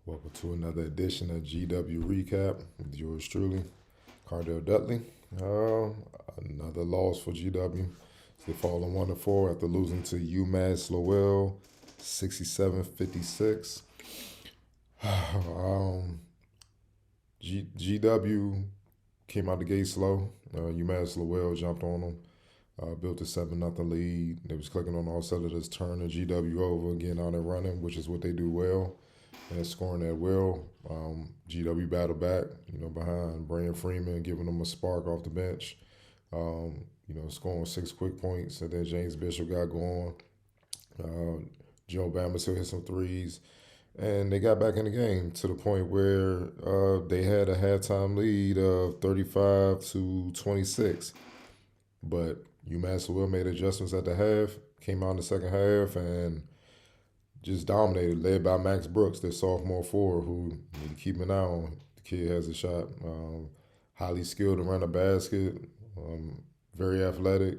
Welcome to another edition of GW Recap with yours truly, Cardell Dudley. Another loss for GW. They fall in 1-4 after losing to UMass-Lowell, 67-56. GW came out the gate slow. UMass-Lowell jumped on them, built a 7-0 lead. They was clicking on all cylinders, turning GW over, getting out and running, which is what they do well. And scoring at will. GW battled back, behind Brayon Freeman, giving them a spark off the bench. Scoring 6 quick points, and then James Bishop got going. Joe Bamisile hit some threes, and they got back in the game to the point where they had a halftime lead of 35-26. But UMass-Lowell made adjustments at the half, came out in the second half, and just dominated, led by Max Brooks, their sophomore forward, who you need to keep an eye on. The kid has a shot. Highly skilled around the basket, very athletic,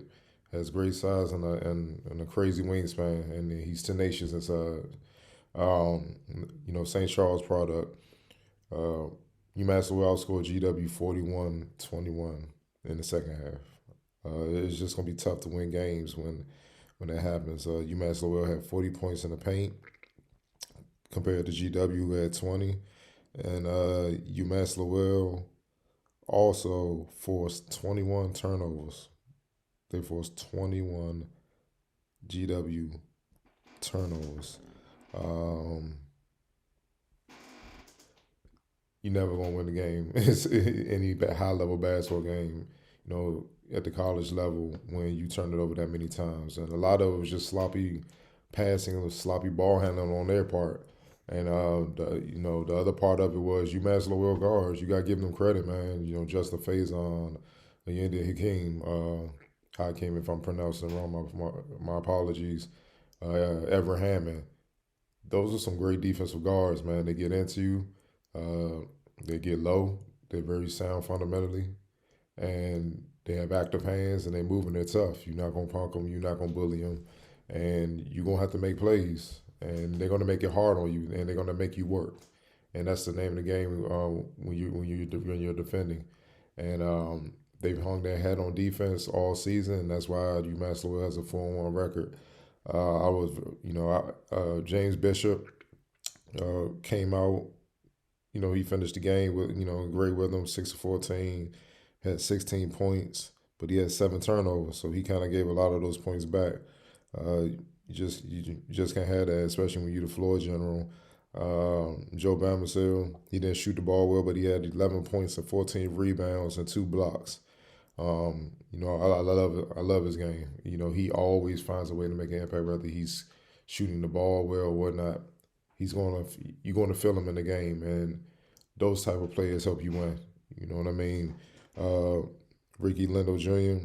has great size and a crazy wingspan, and he's tenacious inside. St. Charles product. UMass-Lowell outscored GW 41-21 in the second half. It's just going to be tough to win games when that happens. UMass-Lowell had 40 points in the paint compared to GW, who had 20. And UMass-Lowell also forced 21 turnovers. They forced 21 GW turnovers. You're never going to win the game. It's any high-level basketball game, at the college level when you turn it over that many times. And a lot of it was just sloppy passing, or sloppy ball handling on their part. And the other part of it was UMass-Lowell guards. You got to give them credit, man. Justin Faison, Ayinde Hikim, if I'm pronouncing it wrong, my apologies. Everette Hammond. Those are some great defensive guards, man. They get into you. They get low. They're very sound fundamentally. And they have active hands, and they move, and they're tough. You're not going to punk them. You're not going to bully them. And you're going to have to make plays. And they're going to make it hard on you, and they're going to make you work. And that's the name of the game when you're defending. And they've hung their head on defense all season, and that's why UMass-Lowell has a 4-1 record. James Bishop came out. He finished the game with, great rhythm, 6-14. Had 16 points, but he had 7 turnovers, so he kind of gave a lot of those points back. You just can't have that, especially when you're the floor general. Joe Bamisile, he didn't shoot the ball well, but he had 11 points and 14 rebounds and 2 blocks. I love his game. He always finds a way to make an impact, whether he's shooting the ball well or whatnot. You're going to feel him in the game, and those type of players help you win. You know what I mean? Lindell Jr.,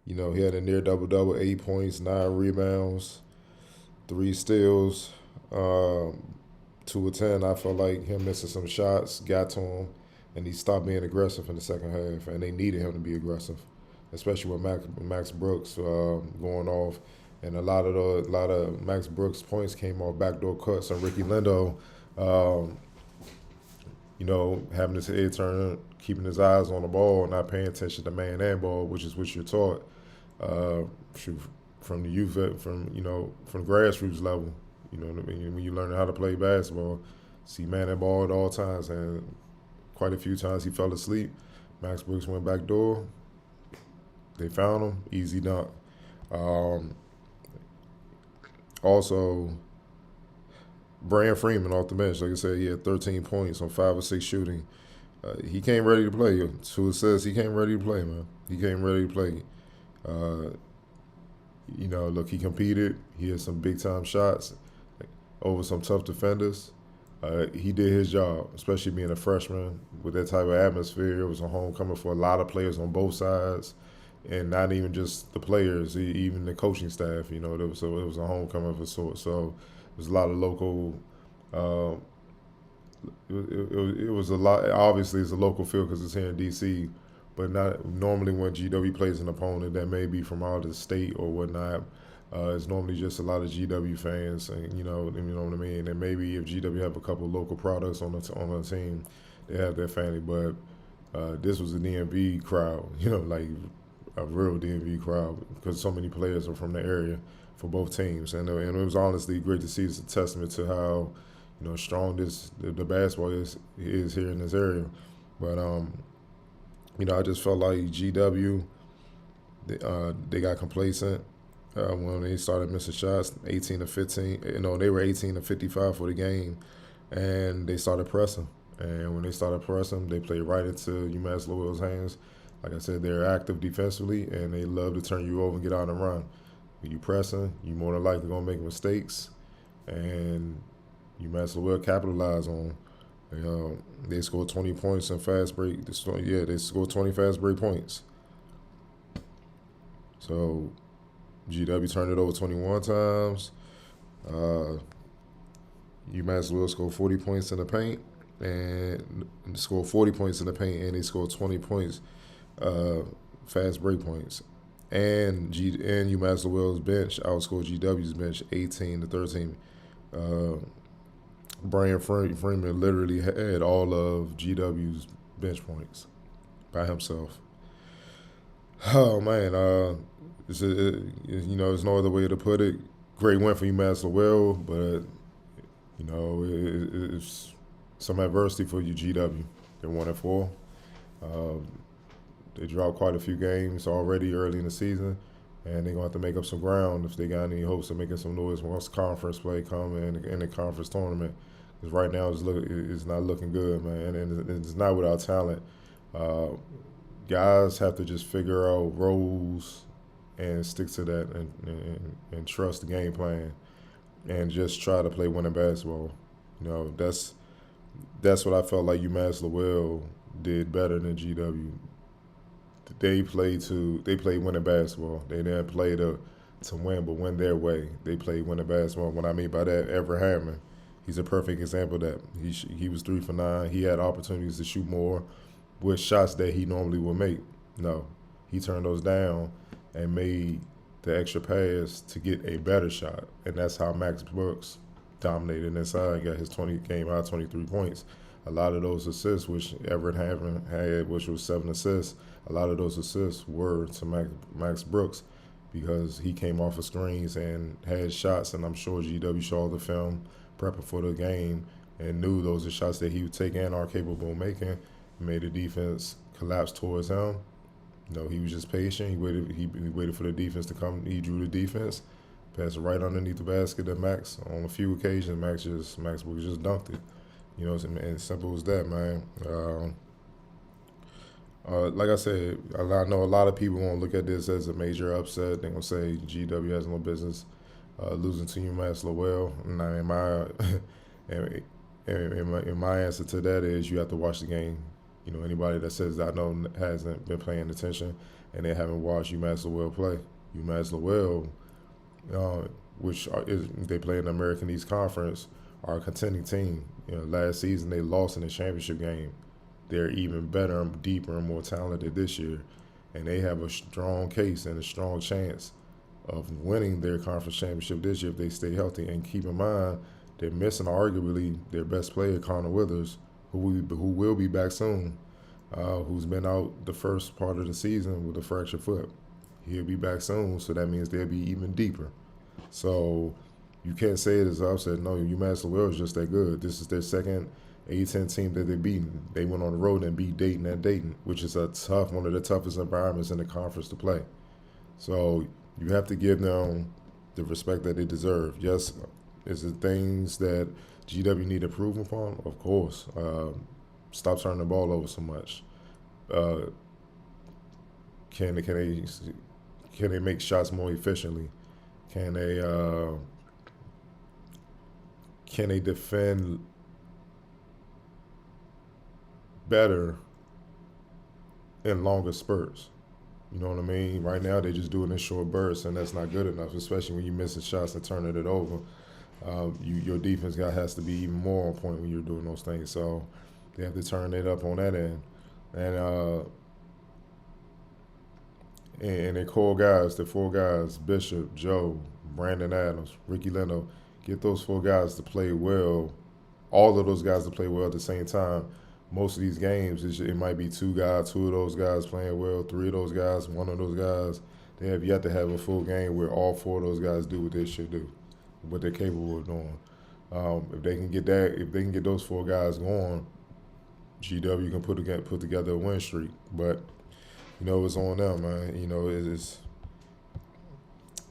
he had a near double-double, 8 points, 9 rebounds, 3 steals, 2 of 10. I felt like him missing some shots got to him, and he stopped being aggressive in the second half, and they needed him to be aggressive, especially with Max Brooks going off. And a lot of Max Brooks' points came off backdoor cuts, and Lindell, having his head turned, keeping his eyes on the ball, not paying attention to man and ball, which is what you're taught from the youth, from grassroots level. You know what I mean? When you learn how to play basketball, see man and ball at all times, and quite a few times he fell asleep. Max Brooks went back door. They found him. Easy dunk. Also, Brayon Freeman off the bench. Like I said, he had 13 points on 5 or 6 shooting. He came ready to play. So it says he came ready to play, man. He came ready to play. Look, he competed. He had some big-time shots over some tough defenders. He did his job, especially being a freshman with that type of atmosphere. It was a homecoming for a lot of players on both sides, and not even just the players, even the coaching staff. So it was a homecoming of a sort. So there's a lot of local. It was a lot. Obviously, it's a local field because it's here in D.C. But not normally when GW plays an opponent that may be from out of the state or whatnot. It's normally just a lot of GW fans, and you know what I mean. And maybe if GW have a couple local products on the team, they have their family. But this was a DMV crowd, you know, like a real DMV crowd, because so many players are from the area for both teams, and it was honestly great to see. It's a testament to how, you know, strong the basketball is here in this area. But you know, I just felt like GW they got complacent when they started missing shots, 18 to 15. You know, they were 18 to 55 for the game, and they started pressing. And when they started pressing, they played right into UMass-Lowell's hands. Like I said, they're active defensively, and they love to turn you over and get out and run. When you pressing, you more than likely gonna make mistakes, and UMass-Lowell capitalized on. They scored 20 points in fast break. They scored 20 fast break points. So GW turned it over 21 times. UMass-Lowell scored 40 points in the paint, and scored 40 points in the paint, and they scored 20 points fast break points. And UMass-Lowell's bench outscored GW's bench 18 to 13. Brayon Freeman literally had all of GW's bench points by himself. Oh man, you know, there's no other way to put it. Great win for UMass-Lowell, but you know, it's some adversity for GW. They're 1-4. They dropped quite a few games already early in the season, and they're gonna have to make up some ground if they got any hopes of making some noise once conference play come in the conference tournament. Because right now it's not looking good, man, and it's not without talent. Guys have to just figure out roles and stick to that, and trust the game plan, and just try to play winning basketball. You know, that's what I felt like UMass-Lowell did better than GW. They played winning basketball. They didn't play to win, but win their way. They played winning basketball. What I mean by that, Everette Hammond, he's a perfect example of that. He was 3 for 9. He had opportunities to shoot more with shots that he normally would make. No, he turned those down and made the extra pass to get a better shot, and that's how Max Brooks dominated inside, got his 23 points. A lot of those assists, which Everette Hammond had, which was 7 assists, a lot of those assists were to Max Brooks, because he came off of screens and had shots, and I'm sure GW saw the film prepping for the game and knew those are shots that he would take and are capable of making. Made the defense collapse towards him. You know, he was just patient. He waited for the defense to come. He drew the defense, passed it right underneath the basket to Max. On a few occasions, Max Brooks just dunked it. You know, and simple as that, man. Like I said, I know a lot of people won't look at this as a major upset. They're gonna say GW has no business losing to UMass-Lowell. And in my answer to that is, you have to watch the game. You know, anybody that says that I know hasn't been paying attention and they haven't watched UMass-Lowell play. UMass-Lowell, they play in the American East Conference, are a contending team. You know, last season they lost in the championship game. They're even better and deeper and more talented this year, and they have a strong case and a strong chance of winning their conference championship this year if they stay healthy. And keep in mind, they're missing arguably their best player, Connor Withers, who will be back soon, who's been out the first part of the season with a fractured foot. He'll be back soon, so that means they'll be even deeper. So you can't say it as an upset. No, UMass-Lowell is just that good. This is their second A-10 team that they've beaten. They went on the road and beat Dayton at Dayton, which is one of the toughest environments in the conference to play. So you have to give them the respect that they deserve. Yes, is it things that GW need to improve upon? Of course. Stop turning the ball over so much. Can they make shots more efficiently? Can they defend better in longer spurts? You know what I mean? Right now, they just do it in short bursts, and that's not good enough, especially when you're missing shots and turning it over. Your defense has to be even more on point when you're doing those things. So they have to turn it up on that end. And their core guys, the 4 guys, Bishop, Joe, Brandon Adams, Ricky Leno. Get those 4 guys to play well, all of those guys to play well at the same time. Most of these games, it might be 2 guys, 2 of those guys playing well, 3 of those guys, 1 of those guys. They have yet to have a full game where all 4 of those guys do what they should do, what they're capable of doing. If they can get that, if they can get those 4 guys going, GW can put together a win streak. But it's on them, man.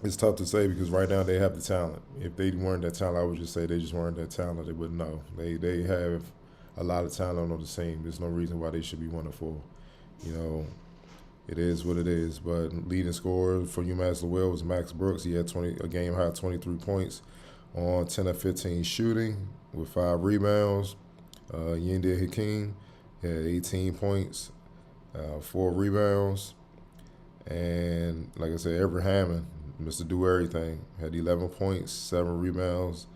It's tough to say because right now they have the talent. If they weren't that talent, I would just say they just weren't that talented. But no, they have a lot of talent on the team. There's no reason why they should be 1-4. It is what it is. But leading scorer for UMass-Lowell was Max Brooks. He had a game high 23 points on 10 of 15 shooting with 5 rebounds. Ayinde Hikim had 18 points, 4 rebounds. And like I said, Everette Hammond, Mr. Do Everything, had 11 points, 7 rebounds,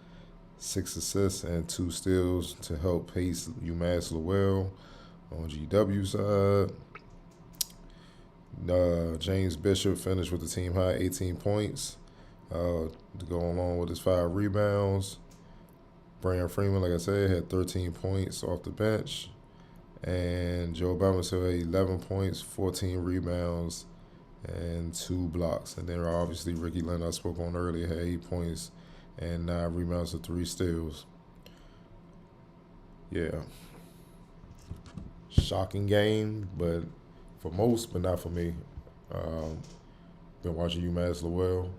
6 assists, and 2 steals to help pace UMass-Lowell. On GW side, James Bishop finished with the team high 18 points to go along with his 5 rebounds. Brayon Freeman, like I said, had 13 points off the bench. And Joe Bamisile had 11 points, 14 rebounds, and 2 blocks. And then obviously Ricky Leno, I spoke on earlier, had 8 points and 9 rebounds and 3 steals. Yeah. Shocking game, but for most, but not for me. Been watching UMass-Lowell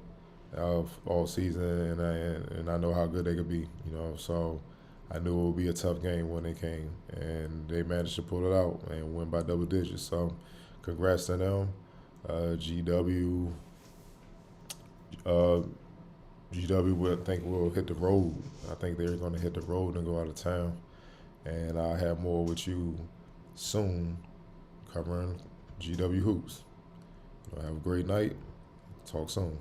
all season, and I know how good they could be, so I knew it would be a tough game when they came, and they managed to pull it out and win by double digits. So congrats to them. GW will hit the road. I think they're going to hit the road and go out of town, and I'll have more with you soon covering GW Hoops. Have a great night. Talk soon.